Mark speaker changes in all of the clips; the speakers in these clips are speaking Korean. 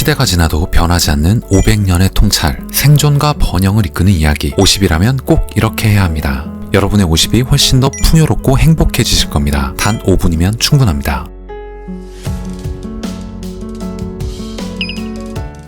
Speaker 1: 시대가 지나도 변하지 않는 500년의 통찰, 생존과 번영을 이끄는 이야기. 50이라면 꼭 이렇게 해야 합니다. 여러분의 50이 훨씬 더 풍요롭고 행복해지실 겁니다. 단 5분이면 충분합니다.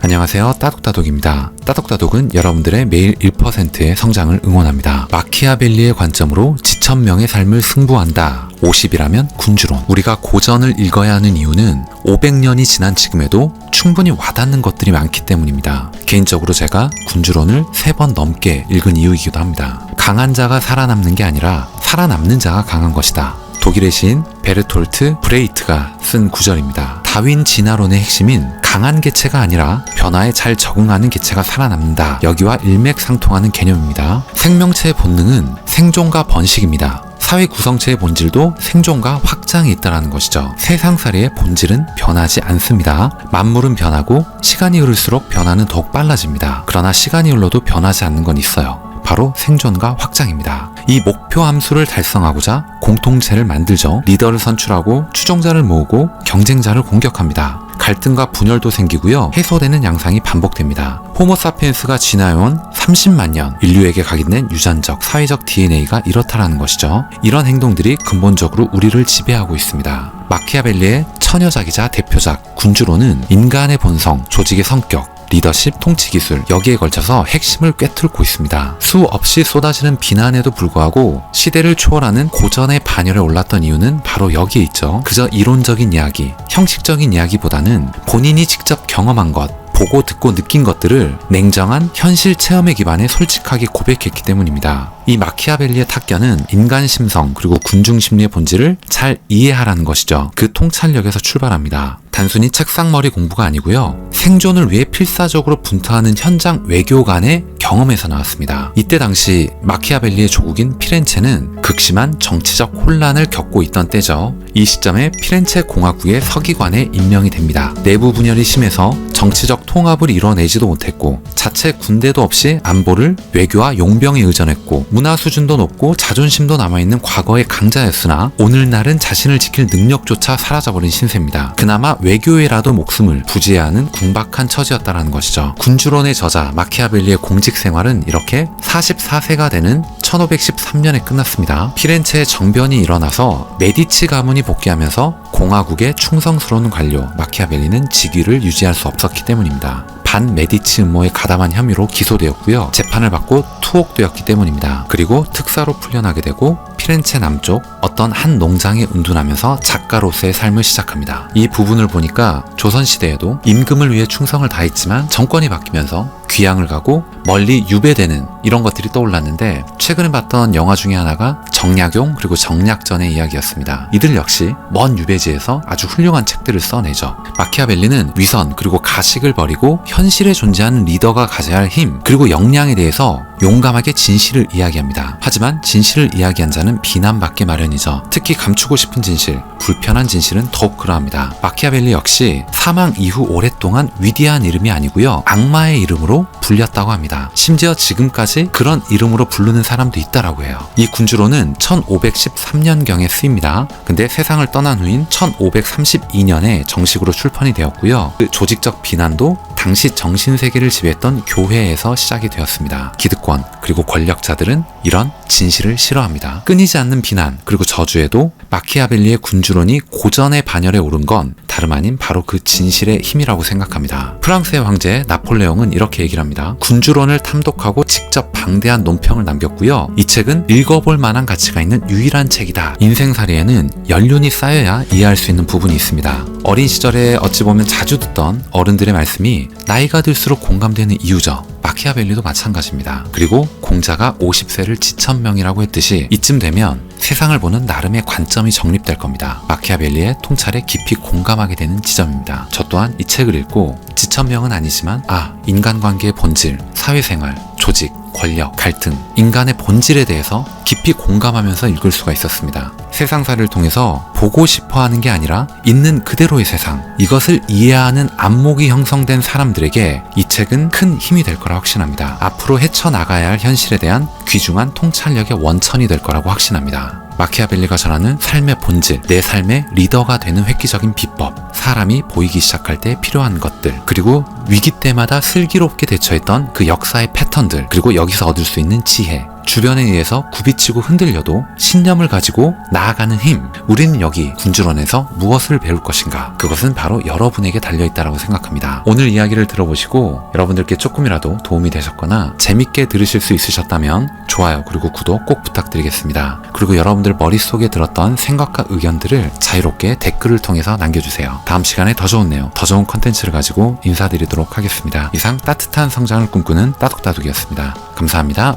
Speaker 1: 안녕하세요, 따독따독입니다. 따독따독은 여러분들의 매일 1%의 성장을 응원합니다. 마키아벨리의 관점으로 지천명의 삶을 승부한다. 50이라면 군주론. 우리가 고전을 읽어야 하는 이유는 500년이 지난 지금에도 충분히 와닿는 것들이 많기 때문입니다. 개인적으로 제가 군주론을 3번 넘게 읽은 이유이기도 합니다. 강한 자가 살아남는 게 아니라 살아남는 자가 강한 것이다. 독일의 시인 베르톨트 브레이트가 쓴 구절입니다. 다윈 진화론의 핵심인 강한 개체가 아니라 변화에 잘 적응하는 개체가 살아남는다. 여기와 일맥상통하는 개념입니다. 생명체의 본능은 생존과 번식입니다. 사회 구성체의 본질도 생존과 확장이 있다는 것이죠. 세상살이의 본질은 변하지 않습니다. 만물은 변하고 시간이 흐를수록 변화는 더욱 빨라집니다. 그러나 시간이 흘러도 변하지 않는 건 있어요. 바로 생존과 확장입니다. 이 목표 함수를 달성하고자 공동체를 만들죠. 리더를 선출하고 추종자를 모으고 경쟁자를 공격합니다. 갈등과 분열도 생기고요. 해소되는 양상이 반복됩니다. 호모사피엔스가 지나온 30만 년, 인류에게 각인된 유전적, 사회적 DNA가 이렇다라는 것이죠. 이런 행동들이 근본적으로 우리를 지배하고 있습니다. 마키아벨리의 처녀작이자 대표작 군주론은 인간의 본성, 조직의 성격, 리더십, 통치 기술, 여기에 걸쳐서 핵심을 꿰뚫고 있습니다. 수없이 쏟아지는 비난에도 불구하고 시대를 초월하는 고전의 반열에 올랐던 이유는 바로 여기에 있죠. 그저 이론적인 이야기, 형식적인 이야기보다는 본인이 직접 경험한 것, 보고 듣고 느낀 것들을 냉정한 현실 체험에 기반해 솔직하게 고백했기 때문입니다. 이 마키아벨리의 탁견은 인간 심성 그리고 군중 심리의 본질을 잘 이해하라는 것이죠. 그 통찰력에서 출발합니다. 단순히 책상머리 공부가 아니고요. 생존을 위해 필사적으로 분투하는 현장 외교 간의 경험에서 나왔습니다. 이때 당시 마키아벨리의 조국인 피렌체는 극심한 정치적 혼란을 겪고 있던 때죠. 이 시점에 피렌체 공화국의 서기관에 임명이 됩니다. 내부 분열이 심해서 정치적 통합을 이뤄내지도 못했고 자체 군대도 없이 안보를 외교와 용병에 의존했고 문화 수준도 높고 자존심도 남아있는 과거의 강자였으나 오늘날은 자신을 지킬 능력조차 사라져버린 신세입니다. 그나마 외교에라도 목숨을 부지해야 하는 궁박한 처지였다는 것이죠. 군주론의 저자 마키아벨리의 공직 생활은 이렇게 44세가 되는 1513년에 끝났습니다. 피렌체의 정변이 일어나서 메디치 가문이 복귀하면서 공화국의 충성스러운 관료 마키아벨리는 직위를 유지할 수 없었기 때문입니다. 반 메디치 음모에 가담한 혐의로 기소되었고요. 재판을 받고 투옥되었기 때문입니다. 그리고 특사로 풀려나게 되고 피렌체 남쪽 어떤 한 농장에 은둔하면서 작가로서의 삶을 시작합니다. 이 부분을 보니까 조선시대에도 임금을 위해 충성을 다했지만 정권이 바뀌면서 귀양을 가고 멀리 유배되는 이런 것들이 떠올랐는데 최근에 봤던 영화 중에 하나가 정약용 그리고 정약전의 이야기였습니다. 이들 역시 먼 유배지에서 아주 훌륭한 책들을 써내죠. 마키아벨리는 위선 그리고 가식을 버리고 현실에 존재하는 리더가 가져야 할 힘 그리고 역량에 대해서 용감하게 진실을 이야기합니다. 하지만 진실을 이야기한 자는 비난받기 마련이죠. 특히 감추고 싶은 진실, 불편한 진실은 더욱 그러합니다. 마키아벨리 역시 사망 이후 오랫동안 위대한 이름이 아니고요. 악마의 이름으로 불렸다고 합니다. 심지어 지금까지 그런 이름으로 부르는 사람도 있다라고 해요. 이 군주론은 1513년경에 쓰입니다. 근데 세상을 떠난 후인 1532년에 정식으로 출판이 되었고요. 그 조직적 비난도 당시 정신세계를 지배했던 교회에서 시작이 되었습니다. 기득권 그리고 권력자들은 이런 진실을 싫어합니다. 끊이지 않는 비난 그리고 저주에도 마키아벨리의 군주론이 고전의 반열에 오른 건 다름 아닌 바로 그 진실의 힘이라고 생각합니다. 프랑스의 황제 나폴레옹은 이렇게 얘기를 합니다. 군주론을 탐독하고 직접 방대한 논평을 남겼고요. 이 책은 읽어볼 만한 가치가 있는 유일한 책이다. 인생살이에는 연륜이 쌓여야 이해할 수 있는 부분이 있습니다. 어린 시절에 어찌 보면 자주 듣던 어른들의 말씀이 나이가 들수록 공감되는 이유죠. 마키아벨리도 마찬가지입니다. 그리고 공자가 50세를 지천명이라고 했듯이 이쯤 되면 세상을 보는 나름의 관점이 정립될 겁니다. 마키아벨리의 통찰에 깊이 공감하게 되는 지점입니다. 저 또한 이 책을 읽고 지천명은 아니지만 인간관계의 본질, 사회생활, 조직, 권력, 갈등, 인간의 본질에 대해서 깊이 공감하면서 읽을 수가 있었습니다. 세상사를 통해서 보고 싶어 하는 게 아니라 있는 그대로의 세상, 이것을 이해하는 안목이 형성된 사람들에게 이 책은 큰 힘이 될 거라 확신합니다. 앞으로 헤쳐나가야 할 현실에 대한 귀중한 통찰력의 원천이 될 거라고 확신합니다. 마키아벨리가 전하는 삶의 본질, 내 삶의 리더가 되는 획기적인 비법, 사람이 보이기 시작할 때 필요한 것들, 그리고 위기 때마다 슬기롭게 대처했던 그 역사의 패턴들, 그리고 여기서 얻을 수 있는 지혜, 주변에 의해서 굽이치고 흔들려도 신념을 가지고 나아가는 힘. 우리는 여기 군주론에서 무엇을 배울 것인가? 그것은 바로 여러분에게 달려있다라고 생각합니다. 오늘 이야기를 들어보시고 여러분들께 조금이라도 도움이 되셨거나 재밌게 들으실 수 있으셨다면 좋아요 그리고 구독 꼭 부탁드리겠습니다. 그리고 여러분들 머릿속에 들었던 생각과 의견들을 자유롭게 댓글을 통해서 남겨주세요. 다음 시간에 더 좋은 내용, 더 좋은 컨텐츠를 가지고 인사드리도록 하겠습니다. 이상 따뜻한 성장을 꿈꾸는 따독따독이었습니다. 감사합니다.